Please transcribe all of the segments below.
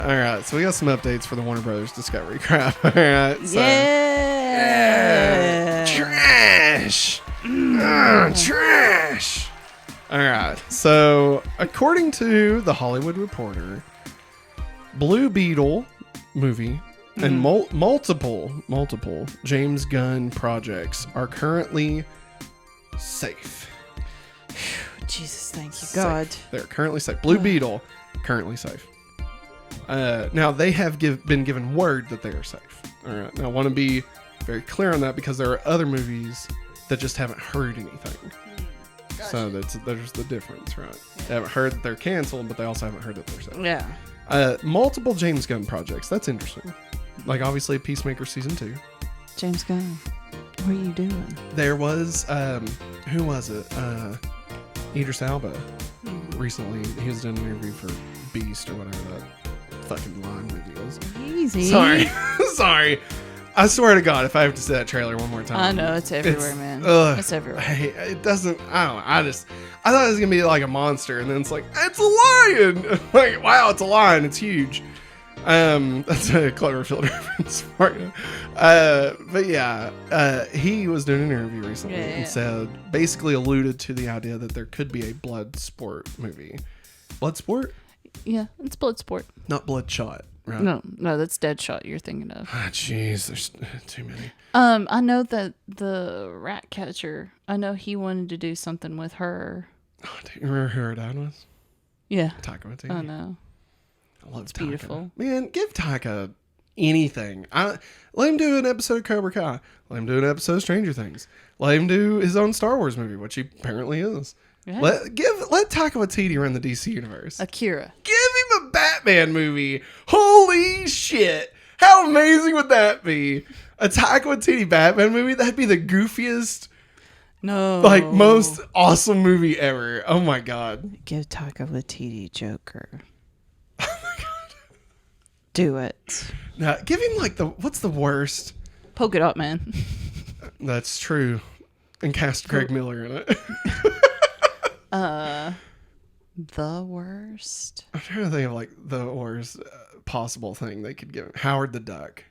All right, so we got some updates for the Warner Brothers Discovery crap. All right, so, yeah. Trash. Trash. All right, so according to the Hollywood Reporter, Blue Beetle movie and multiple James Gunn projects are currently safe. Jesus, thank you, God. They're currently safe. Blue Beetle, currently safe. Now, they have been given word that they are safe. All right. Now, I want to be very clear on that because there are other movies that just haven't heard anything. Gotcha. So there's the difference, right? They haven't heard that they're canceled, but they also haven't heard that they're safe. Yeah. Multiple James Gunn projects. That's interesting. Like, obviously, Peacemaker Season 2. James Gunn, what are you doing? There was, who was it? Idris Elba. Recently, he was doing an interview for Beast or whatever that fucking line movie is. Easy. Sorry. I swear to God, if I have to say that trailer one more time. I know, it's everywhere, man. It's everywhere. It doesn't, I don't know. I thought it was going to be like a monster, and then it's like, it's a lion. Like, wow, it's a lion. It's huge. That's a Cloverfield reference for you. But yeah, he was doing an interview recently and said, basically alluded to the idea that there could be a blood sport movie. Blood sport? Yeah, it's Bloodsport. Not Bloodshot, right? No, that's Deadshot you're thinking of. Jeez, there's too many. I know that the rat catcher, I know he wanted to do something with her. Oh, do you remember who her dad was? Yeah. Taika Waititi. I know. I love It's Taika. beautiful. Man, give Taika anything. Let him do an episode of Cobra Kai. Let him do an episode of Stranger Things. Let him do his own Star Wars movie, which he apparently is. Yeah. Let Taika Waititi run the DC universe. Akira. Give him a Batman movie. Holy shit. How amazing would that be? A Taika Waititi Batman movie? That'd be the goofiest, most awesome movie ever. Oh my God. Give Taika Waititi Joker. Oh my God. Do it. Now, give him what's the worst? Polka Dot Man. That's true. And cast Greg Miller in it. The worst. I'm trying to think of the worst possible thing they could give him. Howard the Duck.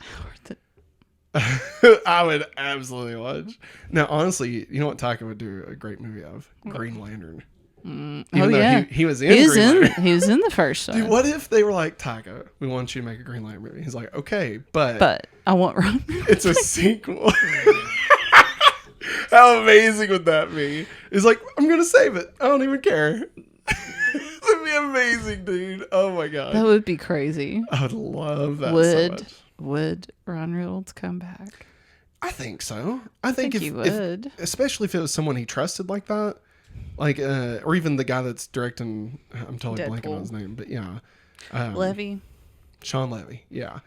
I would absolutely watch. Now, honestly, you know what Taika would do a great movie of? Green Lantern. Even though he was in Green Lantern. He was in the first one. Dude, what if they were like, Taika, we want you to make a Green Lantern movie? He's like, okay, but I want Ron. It's a sequel. How amazing would that be? He's like, I'm going to save it. I don't even care. That'd be amazing, dude. Oh my God. That would be crazy. I would love that so much. Would Ron Reynolds come back? I think so. I think if he would. Especially if it was someone he trusted like that. Or even the guy that's directing, I'm totally blanking on his name, but yeah. Levy. Sean Levy, yeah.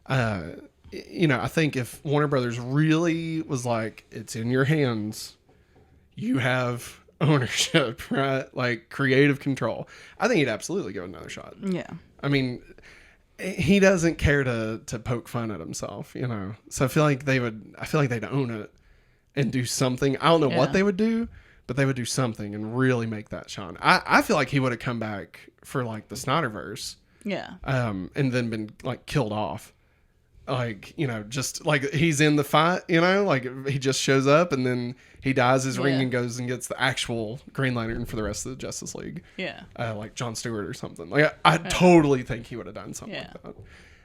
I think if Warner Brothers really was like, it's in your hands, you have ownership, right? Like creative control. I think he'd absolutely give it another shot. Yeah. I mean, he doesn't care to poke fun at himself, So I feel like they'd own it and do something. I don't know what they would do, but they would do something and really make that shine. I feel like he would have come back for the Snyderverse. Yeah. And then been killed off. Just he's in the fight, he just shows up and then he dyes his ring and goes and gets the actual Green Lantern for the rest of the Justice League. Yeah. Like Jon Stewart or something. I totally think he would have done something like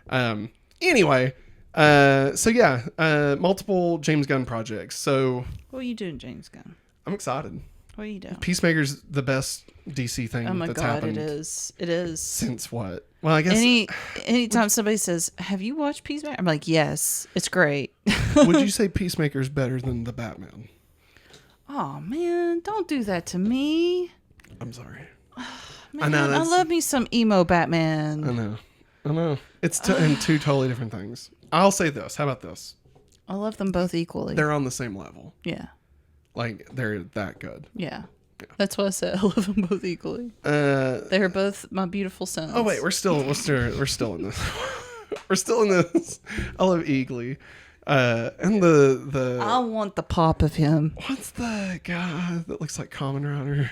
that. Anyway, so yeah, multiple James Gunn projects. So what are you doing, James Gunn? I'm excited. What are you doing? Peacemaker's the best DC thing that's happened. It is. Since what? Well, I guess anytime somebody says, "Have you watched Peacemaker?" I'm like, "Yes, it's great." Would you say Peacemaker's better than the Batman? Oh man, don't do that to me. I'm sorry. Man, I love me some emo Batman. I know. It's in two totally different things. I'll say this. How about this? I love them both equally. They're on the same level. Yeah. They're that good. Yeah. That's why I said I love them both equally. They're both my beautiful sons. Oh wait, we're still in this. We're still in this. I love Eagly. And the I want the pop of him. What's the guy that looks like Kamen Rider?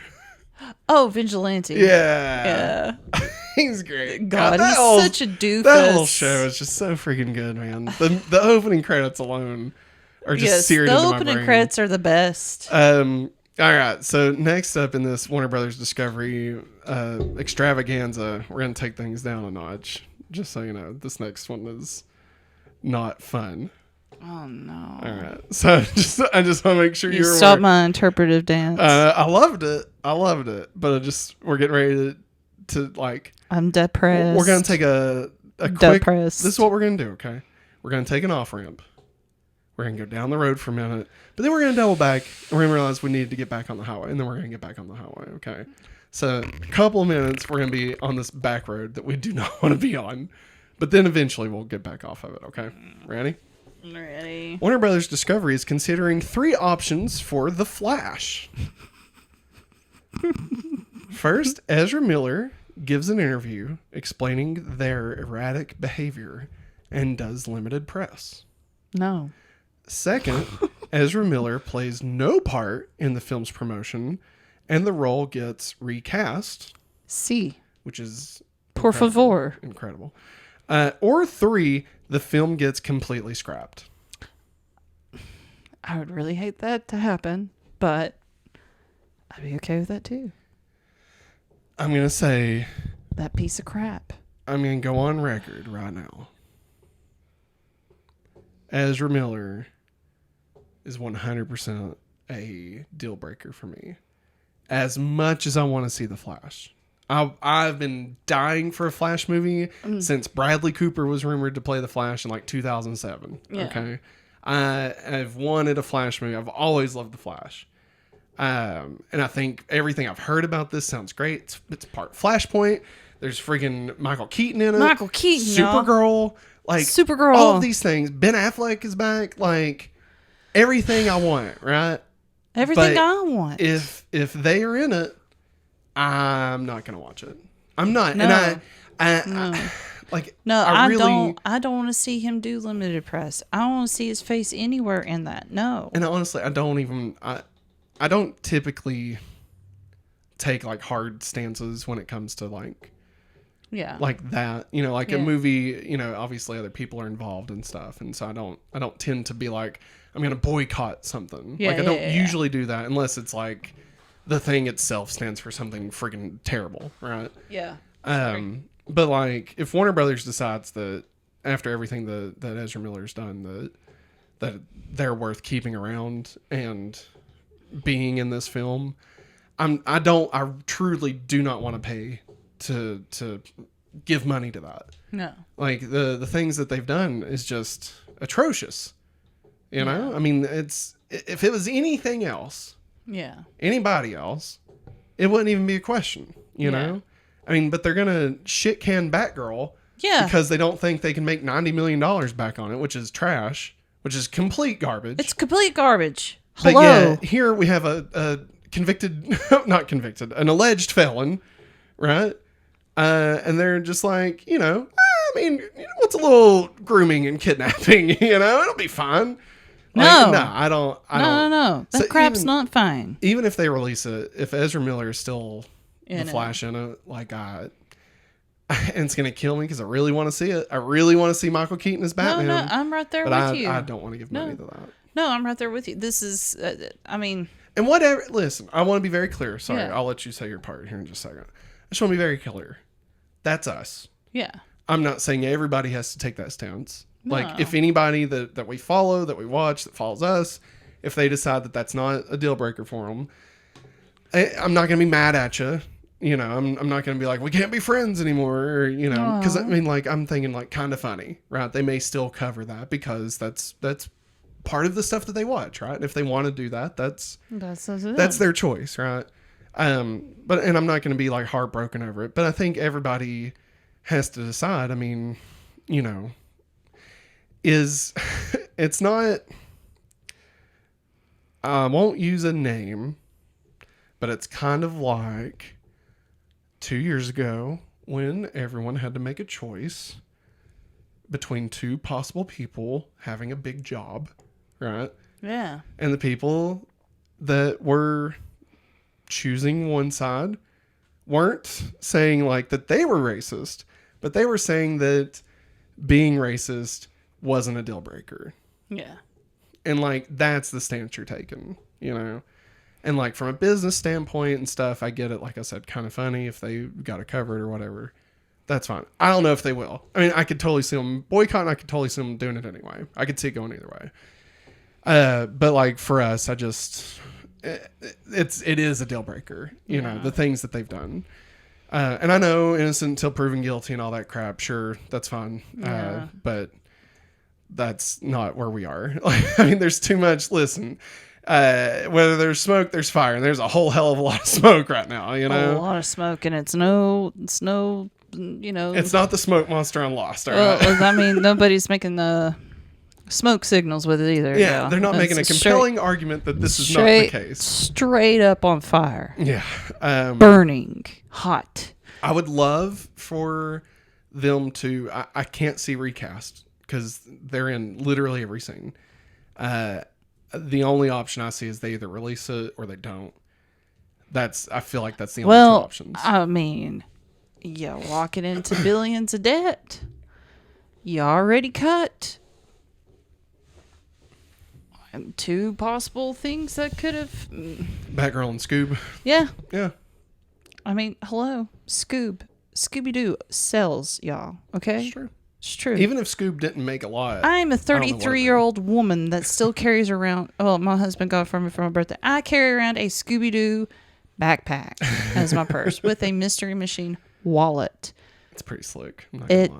Oh, Vigilante. Yeah. Yeah. He's great. God, that he's whole- such a doofus. That whole show is just so freaking good, man. The opening credits alone are just seared the into my opening brain. credits are the best. All right. So next up in this Warner Brothers Discovery extravaganza, we're gonna take things down a notch. Just so you know, this next one is not fun. Oh no! All right. So I just want to make sure You you're stopped aware. my interpretive dance. I loved it, but we're getting ready to like. I'm depressed. We're gonna take a quick. Depressed. This is what we're gonna do. Okay, we're gonna take an off ramp. We're gonna go down the road for a minute, but then we're gonna double back, and we're gonna realize we need to get back on the highway, and then we're gonna get back on the highway. Okay, so a couple of minutes we're gonna be on this back road that we do not want to be on, but then eventually we'll get back off of it. Okay, ready? Ready. Warner Brothers Discovery is considering 3 options for The Flash. First, Ezra Miller gives an interview explaining their erratic behavior and does limited press. No. Second, Ezra Miller plays no part in the film's promotion and the role gets recast, Sí. which is Por favor. incredible. Or 3, the film gets completely scrapped. I would really hate that to happen, but I'd be okay with that too. I'm going to say, That piece of crap. I'm going to go on record right now. Ezra Miller is 100% a deal breaker for me. As much as I want to see The Flash. I've been dying for a Flash movie since Bradley Cooper was rumored to play the Flash in like 2007. Yeah. Okay. I've wanted a Flash movie. I've always loved the Flash. And I think everything I've heard about this sounds great. It's part Flashpoint. There's freaking Michael Keaton in it. Michael Keaton, Supergirl. Like Supergirl. all of these things. Ben Affleck is back. Like everything I want, right? Everything But I want. If they are in it, I'm not gonna watch it. I'm not. No. And No. like No, I I really don't want to see him do limited press. I don't want to see his face anywhere in that. No. and honestly I don't typically take like hard stances when it comes to like that, you know, like a Yeah. movie, you know, obviously other people are involved and stuff, and so I don't tend to be like I'm gonna boycott something. Yeah, like I don't yeah. usually do that unless it's like the thing itself stands for something freaking terrible, right? Yeah. But like if Warner Brothers decides that after everything that Ezra Miller's done that they're worth keeping around and being in this film, I truly do not want to pay to give money to that. No. Like the things that they've done is just atrocious. You know? I mean, if it was anything else, anybody else, it wouldn't even be a question, you know? I mean, but they're going to shit can Batgirl because they don't think they can make $90 million back on it, which is trash, which is complete garbage. It's complete garbage. But Hello. yeah, here we have a convicted, not convicted, an alleged felon, right? And they're just like, you know, I mean, what's a little grooming and kidnapping? You know, it'll be fine. Like, No. I don't. No. That So crap's not fine. Even if they release it, if Ezra Miller is still In the it. Flash in it, like and it's gonna kill me because I really want to see it. I really want to see Michael Keaton as Batman. No, I'm right there but with you. I don't want to give money to that. No, I'm right there with you. This is, I mean. And whatever. Listen, I want to be very clear. Sorry, Yeah. I'll let you say your part here in just a second. I just want to be very clear. That's us. Yeah. I'm not saying everybody has to take that stance. No. Like, if anybody that we follow, that we watch, that follows us, if they decide that that's not a deal breaker for them, I'm not going to be mad at you. You know, I'm not going to be like, we can't be friends anymore, or, you know, because I mean, like, I'm thinking like kind of funny, right? They may still cover that because that's part of the stuff that they watch, right? And if they want to do that, that's their choice, right? But and I'm not going to be like heartbroken over it, but I think everybody has to decide. I mean, you know, it's not, I won't use a name, but it's kind of like 2 years ago when everyone had to make a choice between 2 possible people having a big job, right? Yeah. And the people that were choosing one side weren't saying like that they were racist, but they were saying that being racist wasn't a deal breaker. Yeah. And like, that's the stance you're taking, you know? And like, from a business standpoint and stuff, I get it. Like I said, kind of funny if they got it covered or whatever. That's fine. I don't know if they will. I mean, I could totally see them boycotting. I could totally see them doing it anyway. I could see it going either way. But like for us, it is a deal breaker, you know, the things that they've done. And I know innocent until proven guilty and all that crap. Sure. That's fine. Yeah. But that's not where we are. I mean, there's too much. Listen, whether there's smoke, there's fire, and there's a whole hell of a lot of smoke right now, you know, a lot of smoke, and it's no, you know, it's not the smoke monster on Lost. All right? Well, I mean, nobody's making the smoke signals with it either. Yeah, they're not making a compelling argument that this is not the case. Straight up on fire. Yeah. Burning hot. I would love for them to, I can't see recast because they're in literally every scene. The only option I see is they either release it or they don't. I feel like that's the only two options. I mean, you walking into billions of debt. You already cut. And two possible things that could have... Batgirl and Scoob. Yeah. Yeah. I mean, hello. Scoob. Scooby-Doo sells, y'all. Okay? It's true. It's true. Even if Scoob didn't make a lot. I'm a 33-year-old woman that still carries around... Oh, my husband got it for me for my birthday. I carry around a Scooby-Doo backpack as my purse with a Mystery Machine wallet. It's pretty slick. I'm not gonna lie.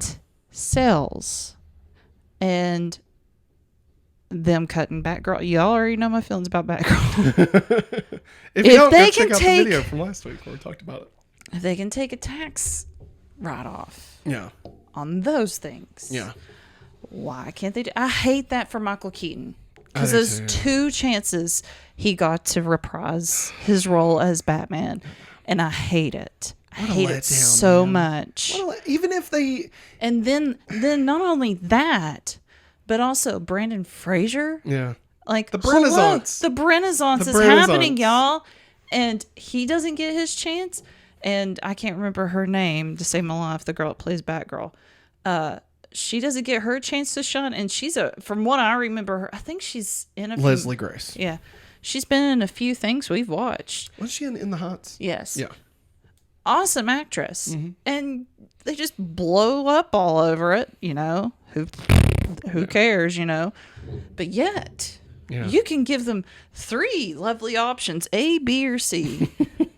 Sells. And... them cutting Batgirl. Y'all already know my feelings about Batgirl. if you don't, go check out the video from last week where we talked about it. If they can take a tax write-off on those things, why can't they do? I hate that for Michael Keaton because there's two chances he got to reprise his role as Batman, and I hate it. I hate it so much. Even if they... And then not only that... But also Brandon Fraser. Yeah. Like the Renaissance. The Renaissance is happening, y'all. And he doesn't get his chance. And I can't remember her name to save my life, the girl that plays Batgirl. She doesn't get her chance to shine. And she's from what I remember her, I think she's in Leslie Grace. Yeah. She's been in a few things we've watched. Was she in The Heights? Yes. Yeah. Awesome actress. Mm-hmm. And they just blow up all over it, you know. Who cares, you know? But yet, you can give them 3 lovely options, A, B, or C,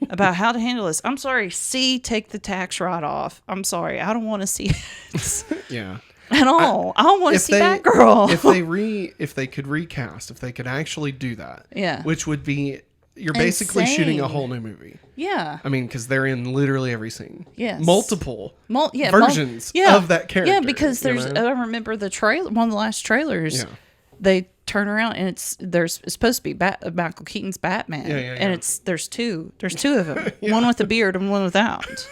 about how to handle this. I'm sorry, C, take the tax write-off. I'm sorry, I don't want to see it. At all. I don't want to see Batgirl. if they could recast, if they could actually do that, which would be... You're Insane. Basically shooting a whole new movie. Yeah. I mean, because they're in literally every scene. Yes. Multiple versions of that character. Yeah, because there's... I remember the trailer, one of the last trailers. Yeah. They turn around and it's supposed to be Michael Keaton's Batman. And there's two. There's 2 of them. One with a beard and one without.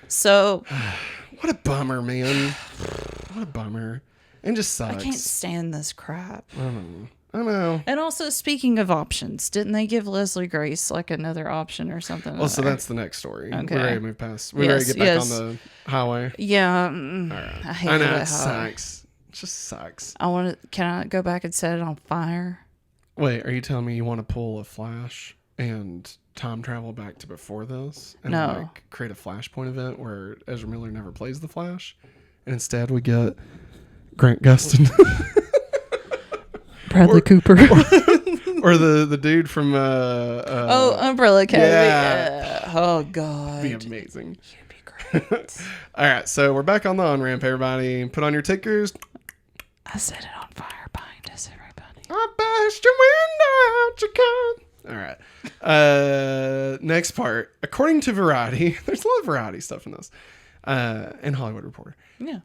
So... What a bummer, man. What a bummer. And just sucks. I can't stand this crap. I know. And also, speaking of options, didn't they give Leslie Grace like another option or something? Well, so that's the next story. Okay. We're ready to move past. We're ready to get back on the highway. Yeah. All right. I hate I know, it sucks. It just sucks. Can I go back and set it on fire? Wait, are you telling me you want to pull a Flash and time travel back to before this? And like create a Flashpoint event where Ezra Miller never plays the Flash? And instead we get Grant Gustin. Bradley Cooper. Or the dude from Umbrella Academy. Yeah. Oh God. Be amazing. You'd be great. All right, so we're back on the on-ramp, everybody. Put on your tickers. I set it on fire behind us, everybody. I bashed your window out, you cunt. All right. Next part. According to Variety, there's a lot of Variety stuff in this. And Hollywood Reporter. Yeah.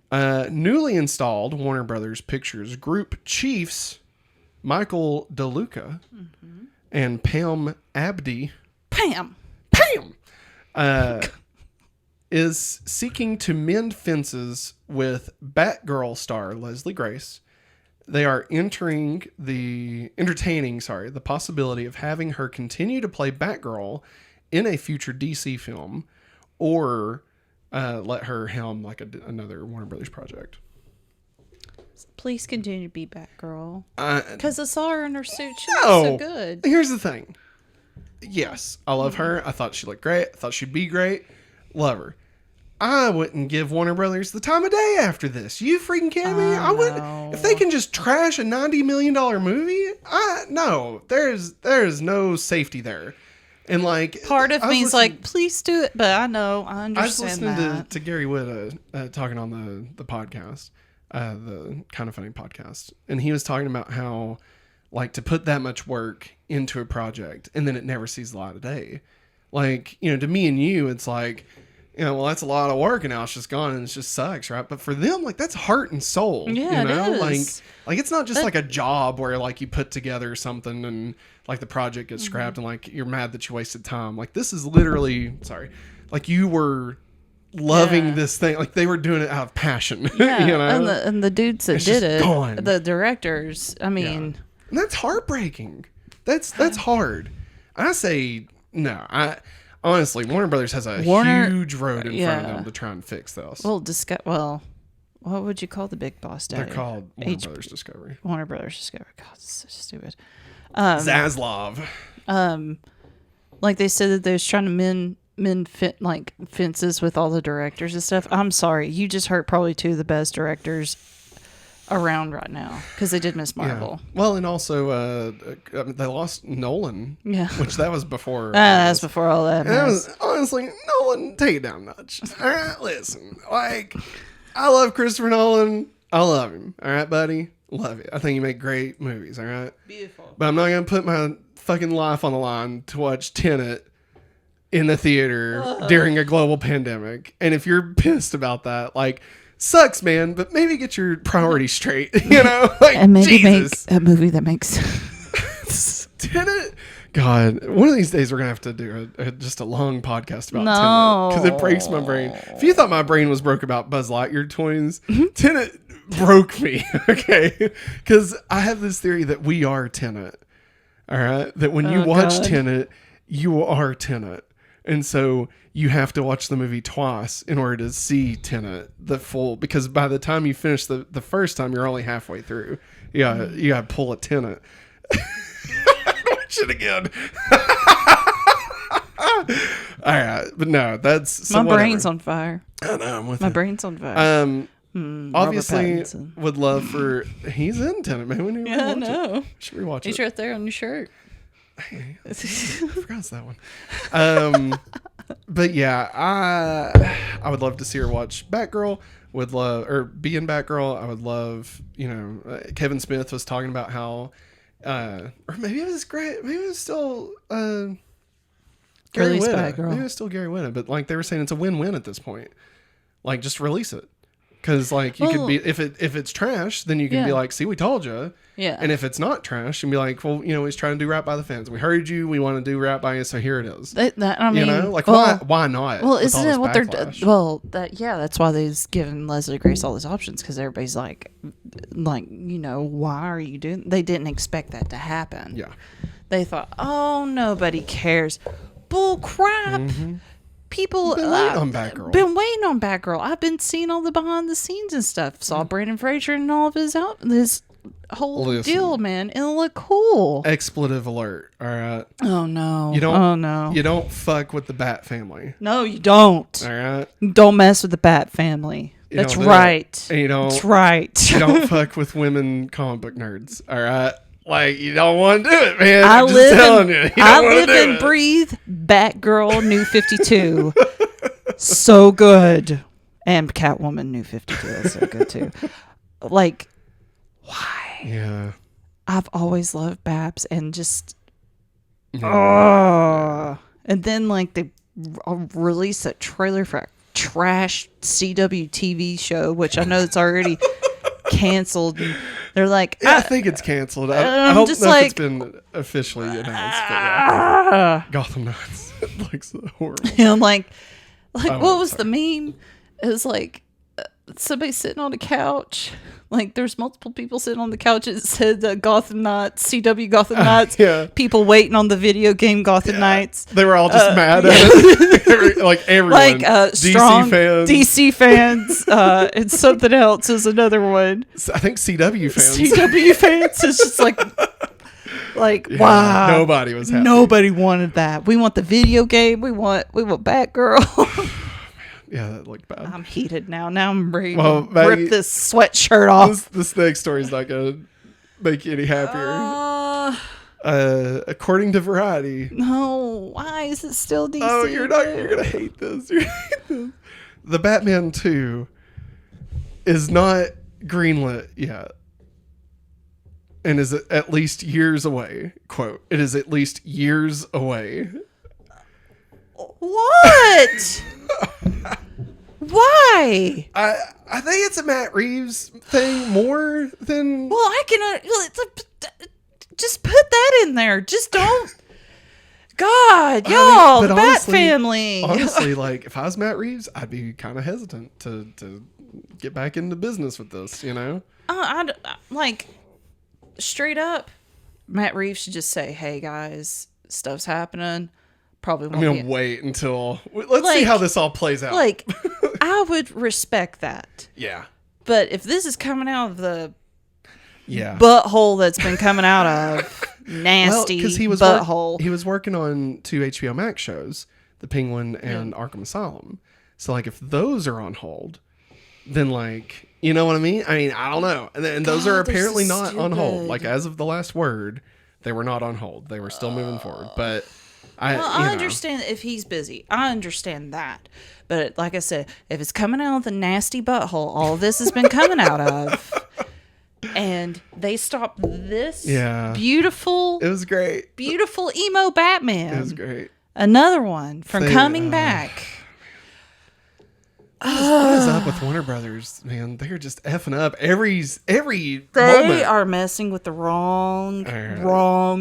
Newly installed Warner Brothers Pictures group chiefs Michael DeLuca and Pam Abdi. Pam! Is seeking to mend fences with Batgirl star Leslie Grace they are entertaining, the possibility of having her continue to play Batgirl in a future DC film, or let her helm like another Warner Brothers project. Please continue to be Batgirl. Because I saw her in her suit. She was so good. Here's the thing. Yes, I love her. I thought she looked great. I thought she'd be great. Love her. I wouldn't give Warner Brothers the time of day after this. You freaking kidding me? I wouldn't. If they can just trash a $90 million movie, no, there's no safety there. And like, part of me's like, please do it, but I understand. I was listening to Gary Witta talking on the podcast, the Kind of Funny podcast, and he was talking about how, like, to put that much work into a project and then it never sees the light of day. Like, you know, to me and you, it's like, you know, well, that's a lot of work and now it's just gone and it just sucks, right? But for them, like, that's heart and soul. Yeah, you know? it is. Like it's not just like a job where like you put together something and like the project gets scrapped and like you're mad that you wasted time. Like this is literally, like you were loving this thing. Like they were doing it out of passion. Yeah, you know? and the dudes that did it, gone. the directors, I mean. Yeah. And that's heartbreaking. That's hard. I say no. Honestly, Warner Brothers has a huge road in front of them to try and fix this. Well, what would you call the big boss daddy? They're called Warner Brothers Discovery. Warner Brothers Discovery. God, it's so stupid. Zaslav. Like they said that they was trying to mend fences with all the directors and stuff. I'm sorry, you just hurt probably two of the best directors around right now because they did Miss Marvel. Yeah. Well, and also they lost Nolan. Yeah, which that was before. That's before all that. And that was honestly Nolan. Take it down a notch. All right, listen. Like, I love Christopher Nolan. I love him. All right, buddy. Love it. I think he made great movies. All right. Beautiful. But I'm not gonna put my fucking life on the line to watch Tenet in the theater during a global pandemic. And if you're pissed about that, like. Sucks, man, but maybe get your priorities straight, you know? Like, and maybe Jesus. make a movie that makes sense. Tenet? God, one of these days we're going to have to do just a long podcast about Tenet, because it breaks my brain. If you thought my brain was broke about Buzz Lightyear toys, Tenet broke me, okay? Because I have this theory that we are Tenet, all right? That when you watch Tenet, you are Tenet. And so you have to watch the movie twice in order to see Tenet the full, because by the time you finish the first time, you're only halfway through. You gotta pull a Tenet. Watch it again. All right, but no, that's my brain's on fire. I know, I'm with my it. brain's on fire. Obviously, would love for he's in Tenet, man. We I know. Should we watch it? He's right there on your shirt. Hey, I forgot that one. But yeah, I would love to see her watch Batgirl. Would love, or be in Batgirl. I would love, you know, Kevin Smith was talking about how, or maybe it was great. Maybe it was still Gary Release Witta. Batgirl. Maybe it was still Gary Witta. But like they were saying, it's a win-win at this point. Like just release it. Because like you could be, if it's trash, then you can be like, see, we told you. Yeah. And if it's not trash, and be like, well, you know, he's trying to do right by the fans. We heard you. We want to do right by you. So here it is. I mean, you know, like why not? Well, isn't it what they're? That's why they've given Leslie Grace all these options, because everybody's like, you know, why are you doing? They didn't expect that to happen. Yeah. They thought, oh, nobody cares. Bull crap. Mm-hmm. People been waiting on Batgirl. I've been seeing all the behind the scenes and stuff. Saw Brandon Fraser and all of his whole deal, man, and it looked cool. Expletive alert! All right. Oh no! You don't. Oh no! You don't fuck with the Bat family. No, you don't. All right. Don't mess with the Bat family. That's right. And you don't. That's right. You don't fuck with women comic book nerds. All right. Like, you don't want to do it, man. I'm just telling you. I live and breathe Batgirl New 52. So good. And Catwoman New 52. That's so good, too. Like, why? Yeah. I've always loved Babs and just... And then, like, they released a trailer for a trash CW TV show, which I know it's already... canceled. And they're like, I think it's canceled. I don't know if it's been officially announced. But Gotham Knights. It looks horrible. And like what was the meme? It was like somebody sitting on a couch, Like, there's multiple people sitting on the couch. It said Gotham Knights, CW Gotham Knights. Yeah. People waiting on the video game Gotham Knights. They were all just mad at it. Like, everyone. Like, strong fans. DC fans. And something else is another one. I think CW fans. CW fans is just like, wow. Nobody was happy. Nobody wanted that. We want the video game. We want Batgirl. Yeah, that looked bad. I'm heated now. Now I'm ready Well, to Maggie, rip this sweatshirt off. This next story is not going to make you any happier. According to Variety. No, why is it still DC? Oh, you're going to hate this. You're gonna hate this. The Batman 2 is not greenlit yet. And is at least years away. Quote, it is at least years away. What? Why? I think it's a Matt Reeves thing more than... Well, I can... just put that in there. Just don't... God, y'all, the Bat family. Honestly, like, if I was Matt Reeves, I'd be kind of hesitant to get back into business with this, you know? Like, straight up, Matt Reeves should just say, hey, guys, stuff's happening. Probably won't I'm going to wait until... Let's see how this all plays out. Like, I would respect that. Yeah. But if this is coming out of the butthole that's been coming out of nasty butthole. He was working on 2 HBO Max shows, The Penguin and Arkham Asylum. So, like, if those are on hold, then, like, you know what I mean? I mean, I don't know. And those are apparently not on hold. Like, as of the last word, they were not on hold. They were still moving forward. But... I understand if he's busy. I understand that. But like I said, if it's coming out of the nasty butthole, all this has been coming out of, and they stopped this beautiful... It was great. Beautiful emo Batman. It was great. Another one from coming back. What is up with Warner Brothers, man? They're just effing up every moment. They are messing with the wrong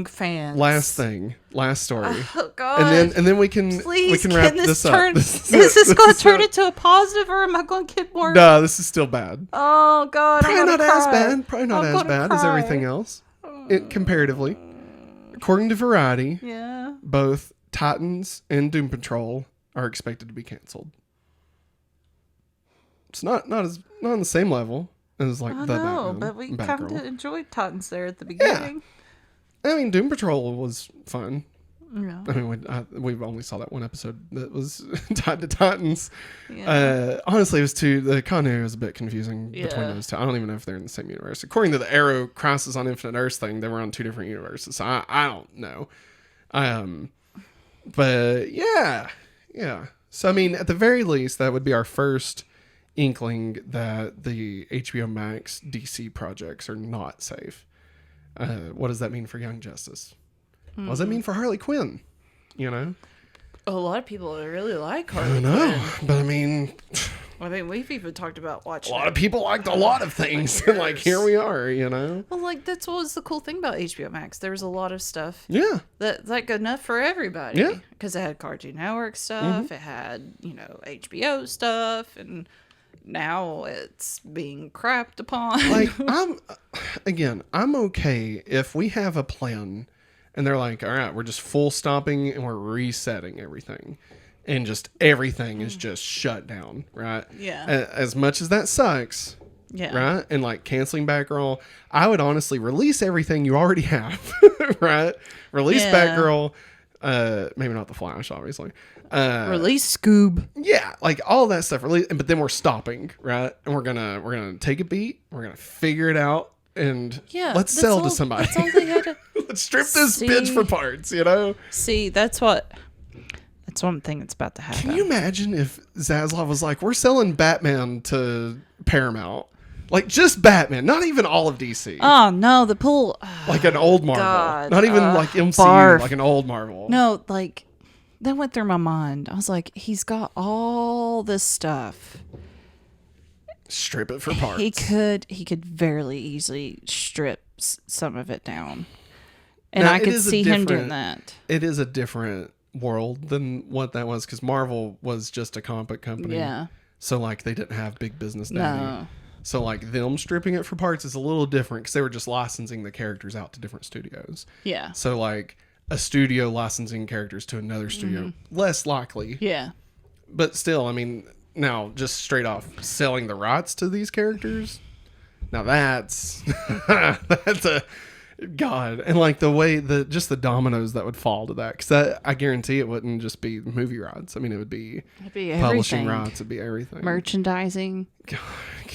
fans. Last story. Oh God! And then we can wrap this up. Is this going to turn into a positive, or am I going to get more? No, this is still bad. Oh God! Probably not as bad. Probably not as bad as everything else. Comparatively, according to Variety, both Titans and Doom Patrol are expected to be canceled. It's not on the same level as like the Batman. But we kind of enjoyed Titans there at the beginning. Yeah. I mean, Doom Patrol was fun. Yeah. I mean, we only saw that one episode that was tied to Titans. Yeah. Honestly, it was the continuity was a bit confusing between those two. I don't even know if they're in the same universe. According to the Arrow Crisis on Infinite Earths thing, they were on 2 different universes. So I don't know. But yeah. So I mean, at the very least, that would be our first inkling that the HBO Max DC projects are not safe. What does that mean for Young Justice? What does that mean for Harley Quinn? You know? A lot of people really like Harley Quinn. I know, but I mean, we've even talked about watching. A lot of people liked a lot of things, and like here we are, you know. Well, like that's what was the cool thing about HBO Max. There was a lot of stuff. Yeah. That's like enough for everybody. Yeah. Because it had Cartoon Network stuff. It had HBO stuff, and now it's being crapped upon. Like I'm okay if we have a plan and they're like, all right, we're just full stopping and we're resetting everything and just everything is just shut down, right? Yeah. As much as that sucks, right? And like canceling Batgirl, I would honestly release everything you already have, right? Release Batgirl, maybe not the Flash, obviously. Release Scoob. Yeah, like all that stuff. But then we're stopping, right? And we're gonna take a beat. We're gonna figure it out, and let's sell to somebody. That's all they had to. Let's strip this bitch for parts. You know. See, that's one thing that's about to happen. Can you imagine if Zaslav was like, "We're selling Batman to Paramount." Like just Batman, not even all of DC. Oh no, the pool. Like an old Marvel, God, not even like MCU, barf. like an old Marvel. No, like that went through my mind. I was like, he's got all this stuff. Strip it for parts. He could very easily strip some of it down, and now, I could see him doing that. It is a different world than what that was because Marvel was just a comic book company. Yeah. So like they didn't have big business daddy. No. So like them stripping it for parts is a little different because they were just licensing the characters out to different studios. Yeah. So like a studio licensing characters to another studio, less likely. Yeah. But still, I mean, now just straight off selling the rights to these characters. Now that's that's a God, and like the way just the dominoes that would fall to that, because I guarantee it wouldn't just be movie rights. I mean, it'd be publishing rights. It'd be everything, merchandising. God,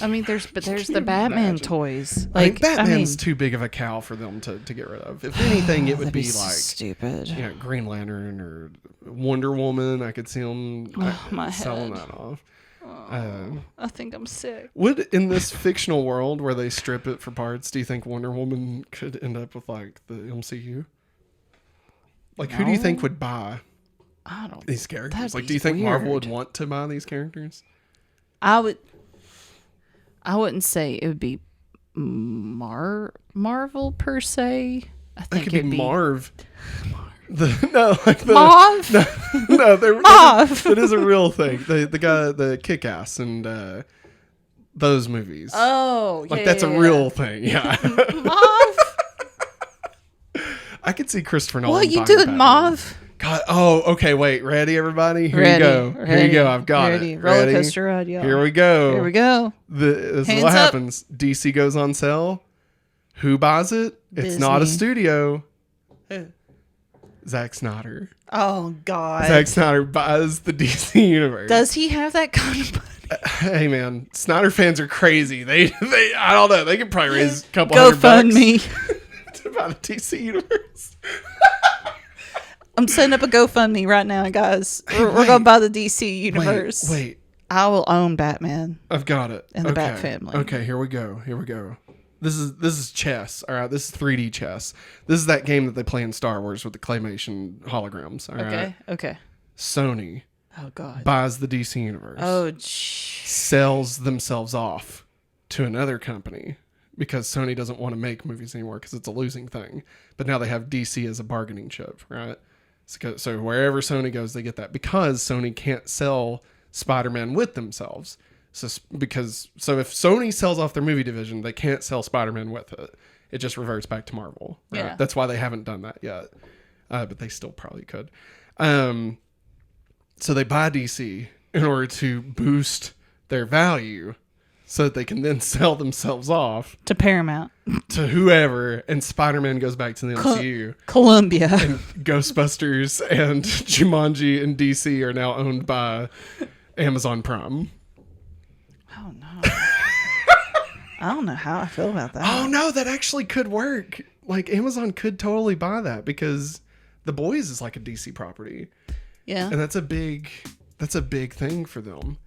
I mean, there's the Batman imagine? Toys. Like Batman's too big of a cow for them to get rid of. If anything, it would be like stupid. Green Lantern or Wonder Woman. I could see them selling that off. I think I'm sick. Would in this fictional world where they strip it for parts, do you think Wonder Woman could end up with like the MCU? Like, who do you think would buy these characters? Like, do you think Marvel would want to buy these characters? I wouldn't say it would be Marvel per se. I think it could be Marv. Mauve. Mauve. It is a real thing. The guy, the Kick-Ass and those movies. Oh, yeah. Like that's a real thing. Yeah. Mauve. I could see Christopher Nolan. What you doing, Mauve? God. Oh, okay. Wait. Ready, everybody? Here you go. I've got it. Roller coaster ride, y'all. Here we go. This is what happens. DC goes on sale. Who buys it? It's not a studio. Zack Snyder. Oh God. Zack Snyder buys the DC universe. Does he have that kind of money? Hey man, Snyder fans are crazy. They I don't know. They could probably raise a couple $100 to buy the DC universe. I'm setting up a GoFundMe right now, guys. We're gonna buy the DC universe. Wait. I will own Batman. I've got it. And the Bat family. Okay, here we go. This is chess. All right, this is 3D chess. This is that game that they play in Star Wars with the claymation holograms. All right. Okay. Sony. Oh God. Buys the DC universe. Oh. Sells themselves off to another company because Sony doesn't want to make movies anymore because it's a losing thing. But now they have DC as a bargaining chip, right? So wherever Sony goes, they get that because Sony can't sell Spider-Man with themselves. So if Sony sells off their movie division, they can't sell Spider-Man with it. It just reverts back to Marvel. Right? Yeah. That's why they haven't done that yet. But they still probably could. So they buy DC in order to boost their value so that they can then sell themselves off to Paramount, to whoever, and Spider-Man goes back to the MCU. Columbia. And Ghostbusters and Jumanji and DC are now owned by Amazon Prime. Oh no. I don't know how I feel about that. Oh no, that actually could work. Like Amazon could totally buy that because The Boys is like a DC property. Yeah. And that's a big thing for them.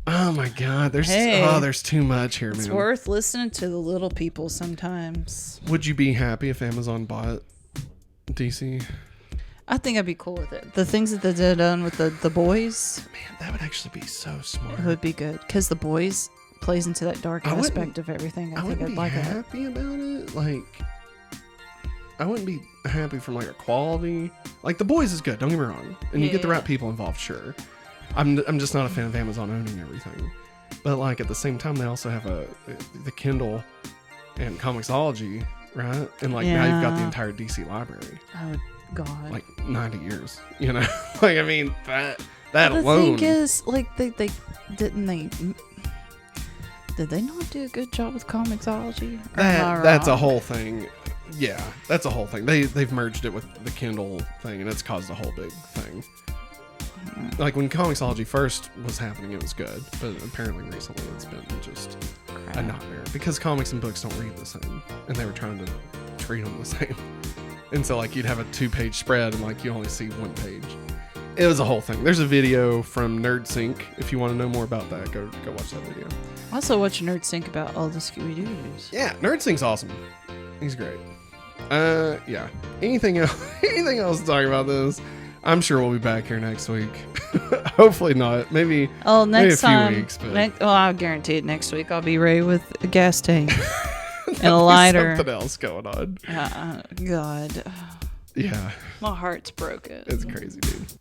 Oh my God. There's too much here, man. It's worth listening to the little people sometimes. Would you be happy if Amazon bought DC? I think I'd be cool with it. The things that they've done with the Boys. Man, that would actually be so smart. It would be good. Because the Boys plays into that dark aspect of everything. I think I'd like it. I wouldn't be happy about it. Like, I wouldn't be happy from like a quality. Like The Boys is good, don't get me wrong. And you get the right people involved, sure. I'm just not a fan of Amazon owning everything. But like at the same time they also have the Kindle and Comixology, right? And like now you've got the entire DC library. Oh God. Like 90 years, you know? Like I mean that alone. The thing is, like did they not do a good job with Comixology? That's a whole thing. Yeah, that's a whole thing. They've merged it with the Kindle thing, and it's caused a whole big thing. Like when Comixology first was happening, it was good, but apparently recently it's been just a nightmare because comics and books don't read the same, and they were trying to treat them the same. And so like you'd have a 2-page spread, and like you only see 1 page. It was a whole thing. There's a video from NerdSync. If you want to know more about that, go watch that video. Also watch NerdSync about all the Scooby-Doos. Yeah, NerdSync's awesome. He's great. Yeah. Anything else to talk about this? I'm sure we'll be back here next week. Hopefully not. Maybe next maybe a few few weeks. But I'll guarantee it. Next week I'll be ready with a gas tank and a lighter. Something else going on. God. Yeah. My heart's broken. It's crazy, dude.